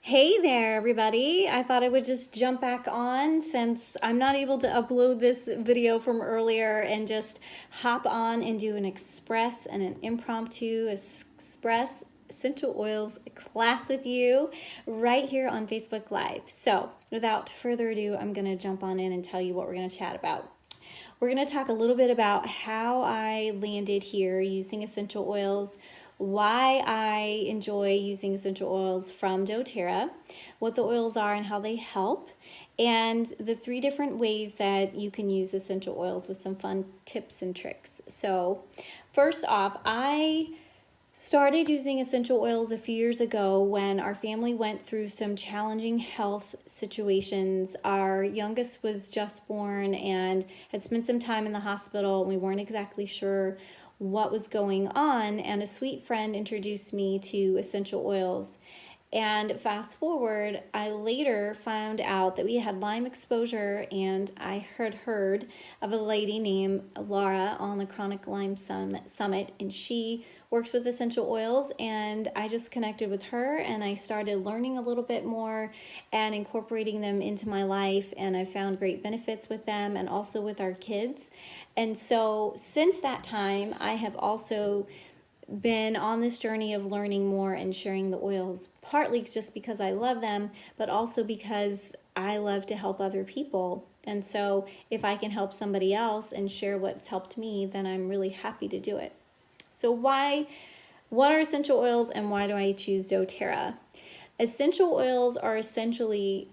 Hey there, everybody. I thought I would just jump back on since I'm not able to upload this video from earlier and just hop on and do an express and an impromptu express essential oils class with you right here on Facebook Live. So without further ado, I'm going to jump on in and tell you what we're going to chat about. We're going to talk a little bit about how I landed here using essential oils, why I enjoy using essential oils from doTERRA, what the oils are and how they help, and the 3 different ways that you can use essential oils with some fun tips and tricks. So first off, I started using essential oils a few years ago when our family went through some challenging health situations. Our youngest was just born and had spent some time in the hospital, and we weren't exactly sure what was going on, and a sweet friend introduced me to essential oils. And fast forward, I later found out that we had Lyme exposure, and I had heard of a lady named Laura on the Chronic Lyme Summit, and she works with essential oils, and I just connected with her, and I started learning a little bit more and incorporating them into my life, and I found great benefits with them and also with our kids. And so since that time, I have also been on this journey of learning more and sharing the oils, partly just because I love them, but also because I love to help other people. And so if I can help somebody else and share what's helped me, then I'm really happy to do it. So what are essential oils and why do I choose doTERRA? Essential oils are essentially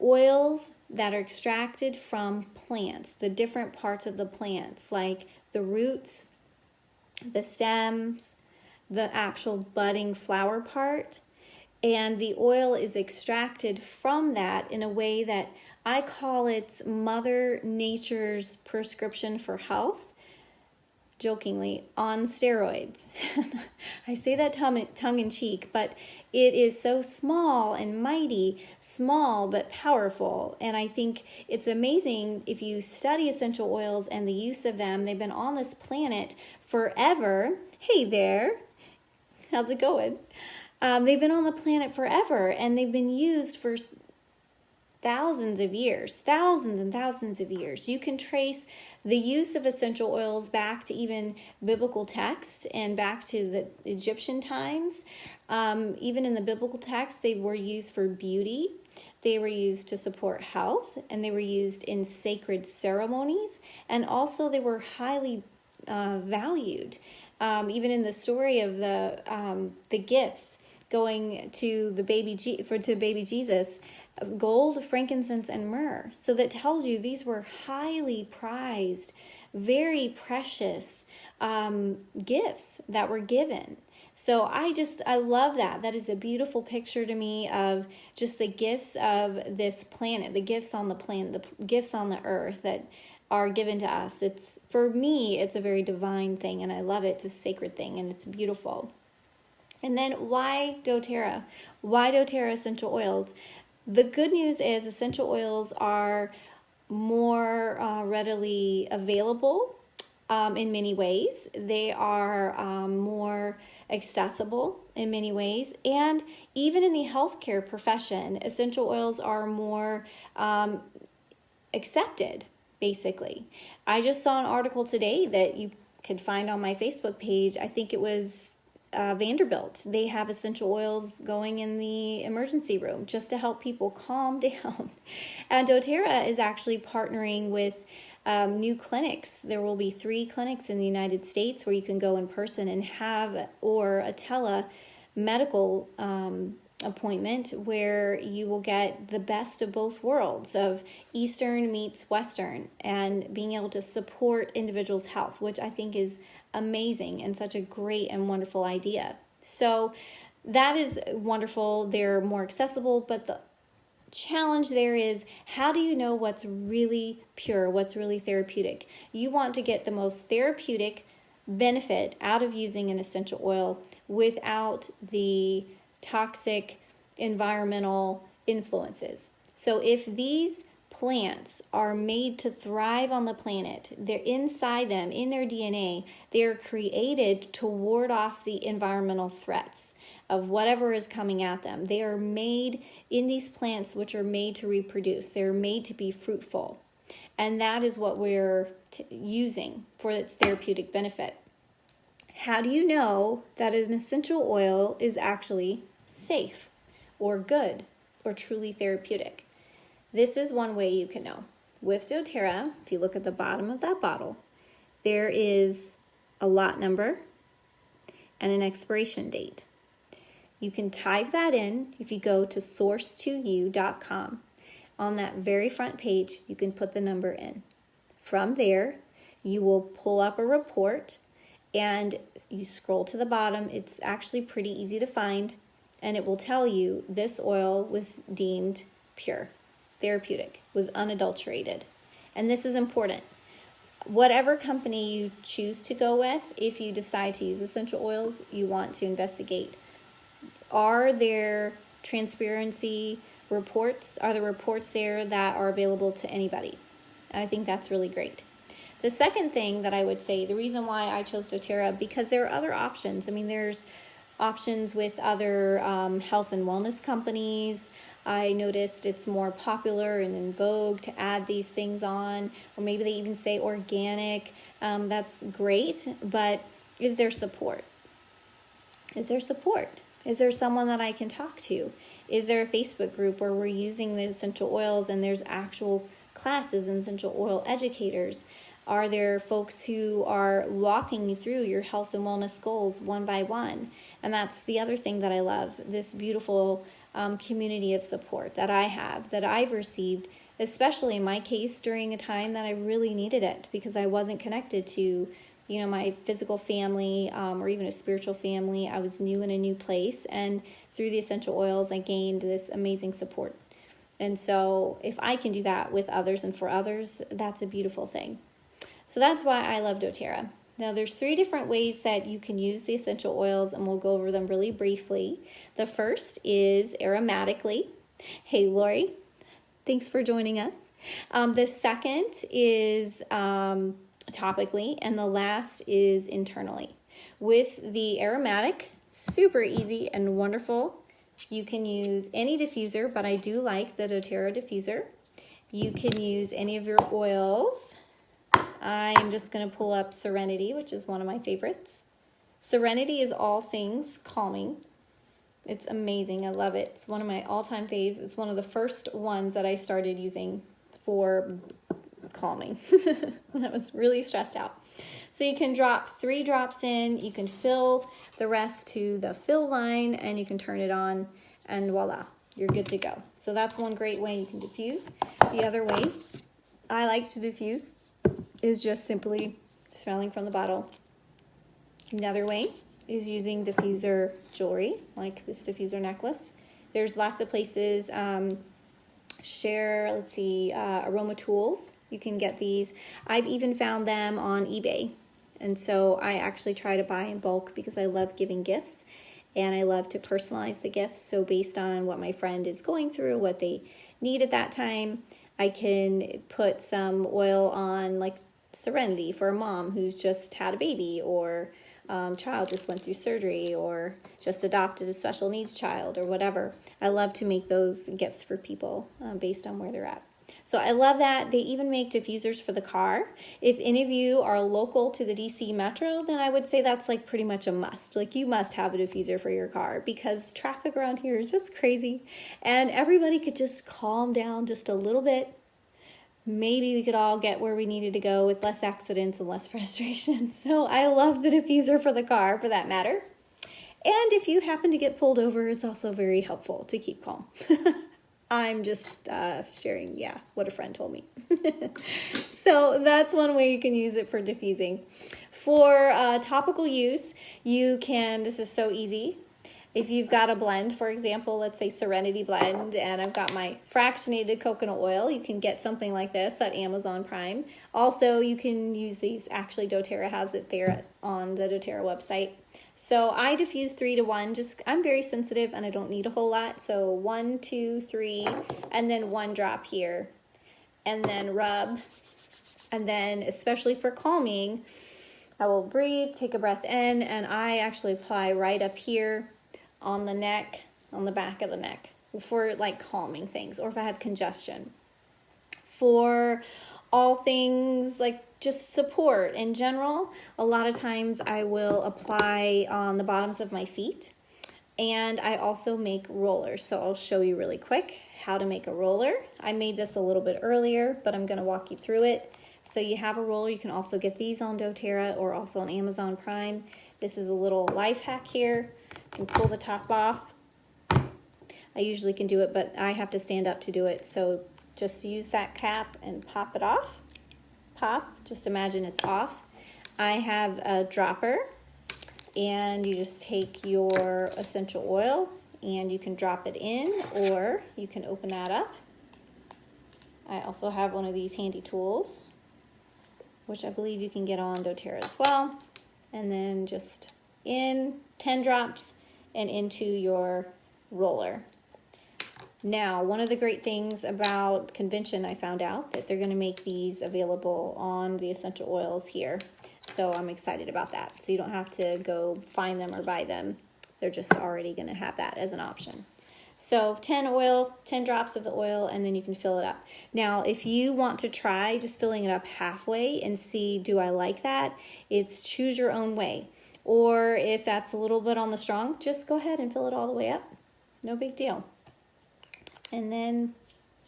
oils that are extracted from plants, the different parts of the plants, like the roots, the stems, the actual budding flower part, and the oil is extracted from that in a way that I call it Mother Nature's prescription for health, jokingly, on steroids. I say that tongue in cheek, but it is so small and mighty, small but powerful. And I think it's amazing if you study essential oils and the use of them. They've been on this planet forever. Hey there, how's it going? They've been on the planet forever, and they've been used for thousands of years, thousands and thousands of years. You can trace the use of essential oils back to even biblical texts and back to the Egyptian times. Even in the biblical text, they were used for beauty. They were used to support health, and they were used in sacred ceremonies, and also they were highly valued. Even in the story of the gifts going to the baby Jesus, gold, frankincense, and myrrh. So that tells you these were highly prized, very precious gifts that were given. So I love that. That is a beautiful picture to me of just the gifts of this planet, the gifts on the planet, the gifts on the earth that are given to us. For me, it's a very divine thing, and I love it. It's a sacred thing, and it's beautiful. And then why doTERRA? Why doTERRA essential oils? The good news is essential oils are more readily available in many ways. They are more accessible in many ways. And even in the healthcare profession, essential oils are more accepted, basically. I just saw an article today that you can find on my Facebook page. I think it was Vanderbilt. They have essential oils going in the emergency room just to help people calm down. And doTERRA is actually partnering with new clinics. There will be 3 clinics in the United States where you can go in person and have, or a telemedical appointment where you will get the best of both worlds of Eastern meets Western and being able to support individuals' health, which I think is amazing and such a great and wonderful idea. So that is wonderful. They're more accessible, but the challenge there is, how do you know what's really pure, what's really therapeutic? You want to get the most therapeutic benefit out of using an essential oil without the toxic environmental influences. So if these plants are made to thrive on the planet. They're inside them, in their DNA, they're created to ward off the environmental threats of whatever is coming at them. They are made in these plants, which are made to reproduce. They're made to be fruitful. And that is what we're using for its therapeutic benefit. How do you know that an essential oil is actually safe or good or truly therapeutic? This is one way you can know. With doTERRA, if you look at the bottom of that bottle, there is a lot number and an expiration date. You can type that in if you go to source2u.com. On that very front page, you can put the number in. From there, you will pull up a report and you scroll to the bottom. It's actually pretty easy to find, and it will tell you this oil was deemed pure, therapeutic, was unadulterated. And this is important. Whatever company you choose to go with, if you decide to use essential oils, you want to investigate. Are there transparency reports? Are the reports there that are available to anybody? And I think that's really great. The second thing that I would say, the reason why I chose doTERRA, because there are other options. I mean, there's options with other health and wellness companies. I noticed it's more popular and in vogue to add these things on, or maybe they even say organic. That's great, but is there support? Is there support? Is there someone that I can talk to? Is there a Facebook group where we're using the essential oils and there's actual classes and essential oil educators? Are there folks who are walking you through your health and wellness goals one by one? And that's the other thing that I love, this beautiful community of support that I have, that I've received, especially in my case during a time that I really needed it because I wasn't connected to my physical family or even a spiritual family. I was new in a new place, and through the essential oils, I gained this amazing support. And so if I can do that with others and for others, that's a beautiful thing. So that's why I love doTERRA. Now, there's 3 different ways that you can use the essential oils, and we'll go over them really briefly. The first is aromatically. Hey, Lori, thanks for joining us. The second is topically, and the last is internally. With the aromatic, super easy and wonderful. You can use any diffuser, but I do like the doTERRA diffuser. You can use any of your oils. I'm just going to pull up Serenity, which is one of my favorites. Serenity is all things calming. It's amazing. I love it. It's one of my all-time faves. It's one of the first ones that I started using for calming when I was really stressed out. So you can drop 3 drops in, you can fill the rest to the fill line, and you can turn it on, and voila, you're good to go. So that's one great way you can diffuse. The other way I like to diffuse is just simply smelling from the bottle. Another way is using diffuser jewelry, like this diffuser necklace. There's lots of places, Aroma Tools. You can get these. I've even found them on eBay. And so I actually try to buy in bulk because I love giving gifts and I love to personalize the gifts. So based on what my friend is going through, what they need at that time, I can put some oil on, like Serenity for a mom who's just had a baby, or child just went through surgery, or just adopted a special needs child, or whatever. I love to make those gifts for people based on where they're at. So I love that. They even make diffusers for the car. If any of you are local to the DC Metro, then I would say that's like pretty much a must. Like, you must have a diffuser for your car because traffic around here is just crazy, and everybody could just calm down just a little bit. Maybe we could all get where we needed to go with less accidents and less frustration. So I love the diffuser for the car, for that matter. And if you happen to get pulled over, it's also very helpful to keep calm. I'm just sharing, what a friend told me. So that's one way you can use it for diffusing. For topical use, you can, this is so easy. If you've got a blend, for example, let's say Serenity blend, and I've got my fractionated coconut oil, you can get something like this at Amazon Prime. Also, you can use these, actually doTERRA has it there on the doTERRA website. So I diffuse 3 to 1, I'm very sensitive and I don't need a whole lot. So 1, 2, 3, and then 1 drop here. and then rub. And then, especially for calming, I will breathe, take a breath in, and I actually apply right up here on the neck, on the back of the neck, for like calming things, or if I have congestion. For all things like just support in general, a lot of times I will apply on the bottoms of my feet, and I also make rollers. So I'll show you really quick how to make a roller. I made this a little bit earlier, but I'm going to walk you through it. So you have a roller. You can also get these on doTERRA or also on Amazon Prime. This is a little life hack here. You can pull the top off. I usually can do it, but I have to stand up to do it. So just use that cap and pop it off. Pop, just imagine it's off. I have a dropper, and you just take your essential oil and you can drop it in, or you can open that up. I also have one of these handy tools, which I believe you can get on doTERRA as well. And then just in 10 drops and into your roller. Now, one of the great things about Convention, I found out that they're going to make these available on the essential oils here. So I'm excited about that. So you don't have to go find them or buy them. They're just already going to have that as an option. So 10 drops of the oil, and then you can fill it up. Now, if you want to try just filling it up halfway and see, do I like that? It's choose your own way. Or if that's a little bit on the strong, just go ahead and fill it all the way up. No big deal. And then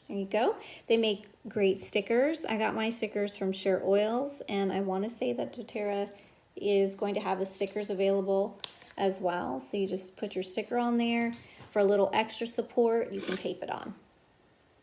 there you go. They make great stickers. I got my stickers from Share Oils, and I want to say that doTERRA is going to have the stickers available as well. So you just put your sticker on there. For a little extra support, you can tape it on.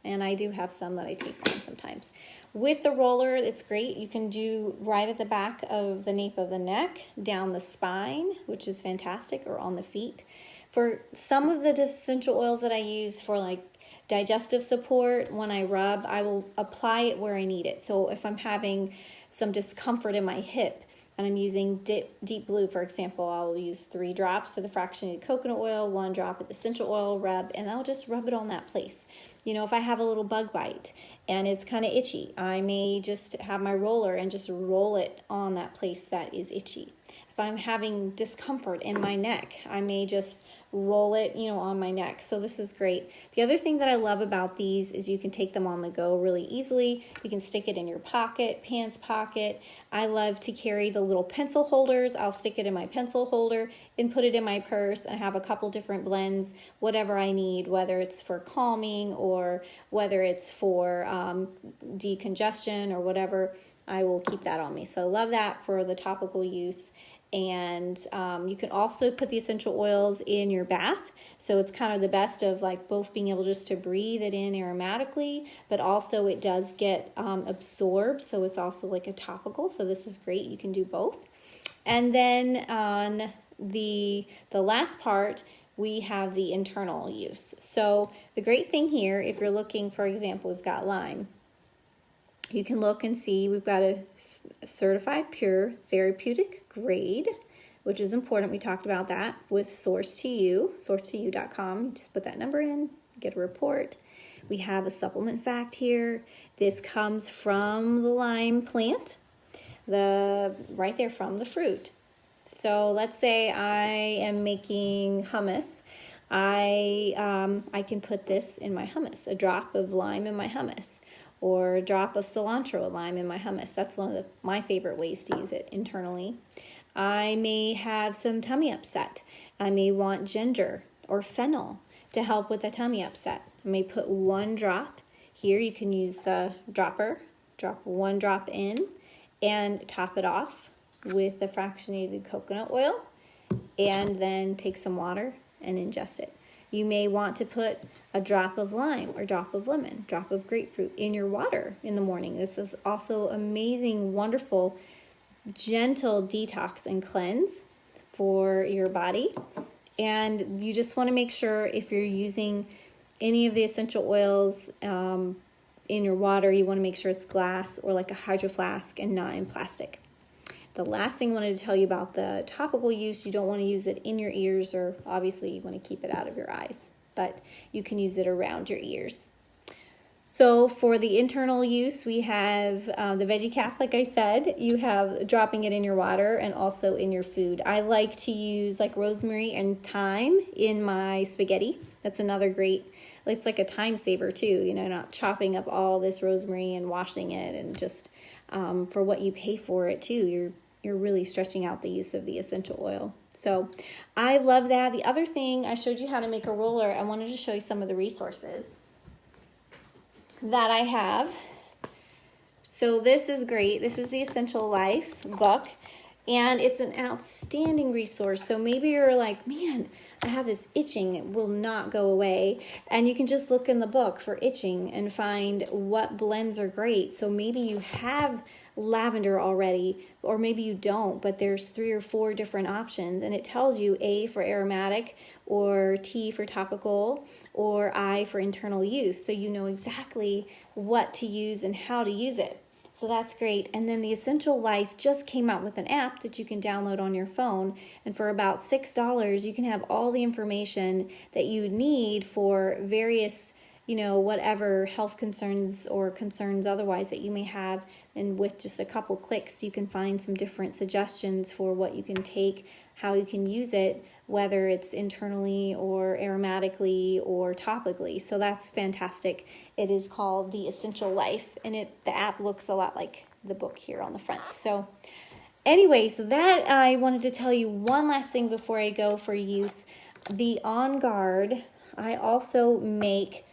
And I do have some that I tape on sometimes. With the roller, it's great. You can do right at the back of the nape of the neck, down the spine, which is fantastic, or on the feet. For some of the essential oils that I use for like digestive support, when I rub, I will apply it where I need it. So if I'm having some discomfort in my hip, and I'm using Deep Blue, for example, I'll use 3 drops of the fractionated coconut oil, 1 drop of the essential oil, rub, and I'll just rub it on that place. You know, if I have a little bug bite and it's kind of itchy, I may just have my roller and just roll it on that place that is itchy. If I'm having discomfort in my neck, I may just roll it, you know, on my neck. So this is great. The other thing that I love about these is you can take them on the go really easily. You can stick it in your pocket, pants pocket. I love to carry the little pencil holders. I'll stick it in my pencil holder and put it in my purse and have a couple different blends, whatever I need, whether it's for calming or whether it's for decongestion or whatever. I will keep that on me. So I love that for the topical use. And you can also put the essential oils in your bath. So it's kind of the best of like both being able just to breathe it in aromatically, but also it does get absorbed. So it's also like a topical. So this is great. You can do both. And then on the last part, we have the internal use. So the great thing here, if you're looking, for example, we've got lime. You can look and see we've got a certified pure therapeutic grade, which is important. We talked about that with Source2U, source2u.com. Just put that number in, get a report. We have a supplement fact here. This comes from the lime plant, right there from the fruit. So let's say I am making hummus. I can put this in my hummus, a drop of lime in my hummus, or a drop of cilantro lime in my hummus. That's one of my favorite ways to use it internally. I may have some tummy upset. I may want ginger or fennel to help with the tummy upset. I may put 1 drop. Here you can use the dropper, drop 1 drop in, and top it off with the fractionated coconut oil, and then take some water and ingest it. You may want to put a drop of lime or drop of lemon, drop of grapefruit in your water in the morning. This is also amazing, wonderful, gentle detox and cleanse for your body. And you just want to make sure if you're using any of the essential oils in your water, you want to make sure it's glass or like a hydro flask and not in plastic. The last thing I wanted to tell you about the topical use, you don't want to use it in your ears, or obviously you want to keep it out of your eyes, but you can use it around your ears. So for the internal use, we have the veggie cap, like I said. You have dropping it in your water and also in your food. I like to use like rosemary and thyme in my spaghetti. That's another great, it's like a time saver too, you know, not chopping up all this rosemary and washing it, and just for what you pay for it too. You're really stretching out the use of the essential oil. So I love that. The other thing, I showed you how to make a roller. I wanted to show you some of the resources that I have. So this is great. This is the Essential Life book, and it's an outstanding resource. So maybe you're like, man, I have this itching, it will not go away. And you can just look in the book for itching and find what blends are great. So maybe you have lavender already, or maybe you don't, but there's 3 or 4 different options, and it tells you A for aromatic, or T for topical, or I for internal use, so you know exactly what to use and how to use it. So that's great. And then the Essential Life just came out with an app that you can download on your phone, and for about $6 you can have all the information that you need for various, you know, whatever health concerns or concerns otherwise that you may have. And with just a couple clicks, you can find some different suggestions for what you can take, how you can use it, whether it's internally or aromatically or topically. So that's fantastic. It is called the Essential Life, and the app looks a lot like the book here on the front. So anyway, so that I wanted to tell you one last thing before I go for use. The On Guard, I also make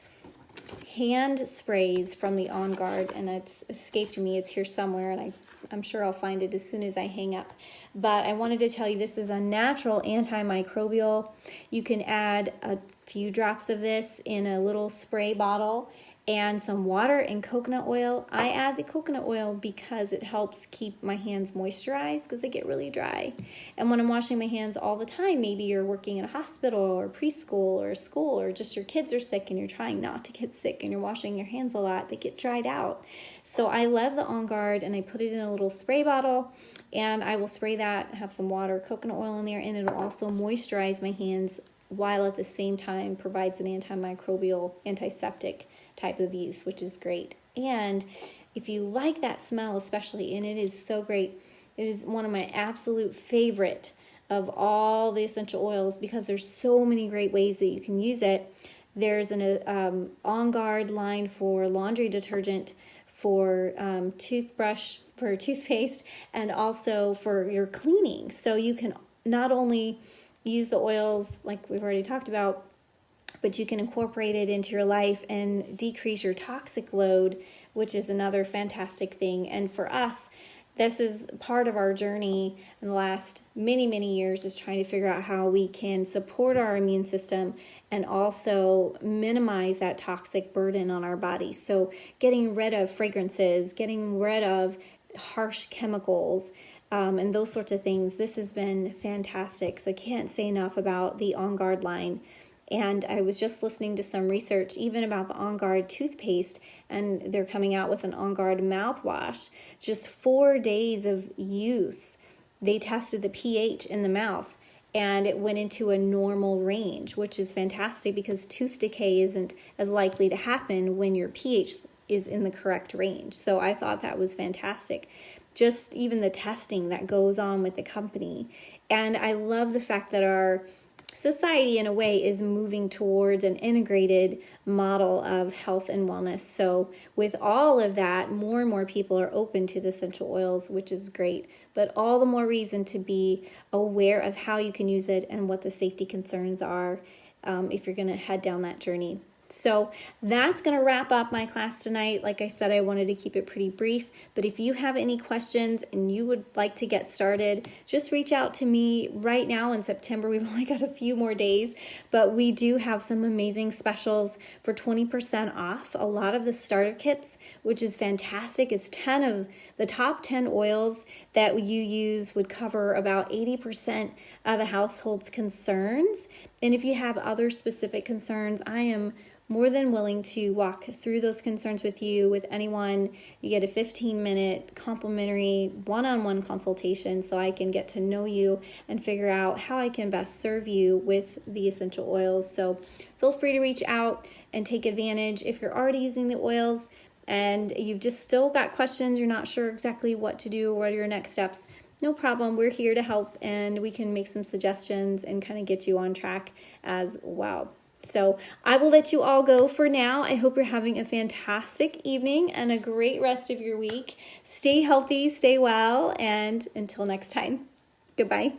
hand sprays from the On Guard, and it's escaped me. It's here somewhere, and I'm sure I'll find it as soon as I hang up. But I wanted to tell you this is a natural antimicrobial. You can add a few drops of this in a little spray bottle and some water and coconut oil. I add the coconut oil because it helps keep my hands moisturized because they get really dry. And when I'm washing my hands all the time, maybe you're working in a hospital or preschool or school, or just your kids are sick and you're trying not to get sick and you're washing your hands a lot, they get dried out. So I love the On Guard, and I put it in a little spray bottle, and I will spray that, have some water, coconut oil in there, and it'll also moisturize my hands while at the same time provides an antimicrobial, antiseptic type of use, which is great. And if you like that smell especially, and it is so great, it is one of my absolute favorite of all the essential oils because there's so many great ways that you can use it. There's an On Guard line for laundry detergent, for toothbrush, for toothpaste, and also for your cleaning. So you can not only use the oils like we've already talked about, but you can incorporate it into your life and decrease your toxic load, which is another fantastic thing. And for us, this is part of our journey in the last many, many years, is trying to figure out how we can support our immune system and also minimize that toxic burden on our body. So getting rid of fragrances, getting rid of harsh chemicals, and those sorts of things. This has been fantastic. So I can't say enough about the On Guard line. And I was just listening to some research even about the On Guard toothpaste, and they're coming out with an On Guard mouthwash. Just 4 days of use, they tested the pH in the mouth, and it went into a normal range, which is fantastic because tooth decay isn't as likely to happen when your pH is in the correct range. So I thought that was fantastic. Just even the testing that goes on with the company. And I love the fact that our society in a way is moving towards an integrated model of health and wellness. So with all of that, more and more people are open to the essential oils, which is great, but all the more reason to be aware of how you can use it and what the safety concerns are if you're going to head down that journey. So that's going to wrap up my class tonight. Like I said, I wanted to keep it pretty brief, but if you have any questions and you would like to get started, just reach out to me right now in September. We've only got a few more days, but we do have some amazing specials for 20% off a lot of the starter kits, which is fantastic. It's 10 of the top 10 oils that you use would cover about 80% of a household's concerns. And if you have other specific concerns, I am more than willing to walk through those concerns with you, with anyone. You get a 15-minute complimentary one-on-one consultation so I can get to know you and figure out how I can best serve you with the essential oils. So feel free to reach out and take advantage. If you're already using the oils and you've just still got questions, you're not sure exactly what to do or what are your next steps, no problem. We're here to help, and we can make some suggestions and kind of get you on track as well. So I will let you all go for now. I hope you're having a fantastic evening and a great rest of your week. Stay healthy, stay well, and until next time, goodbye.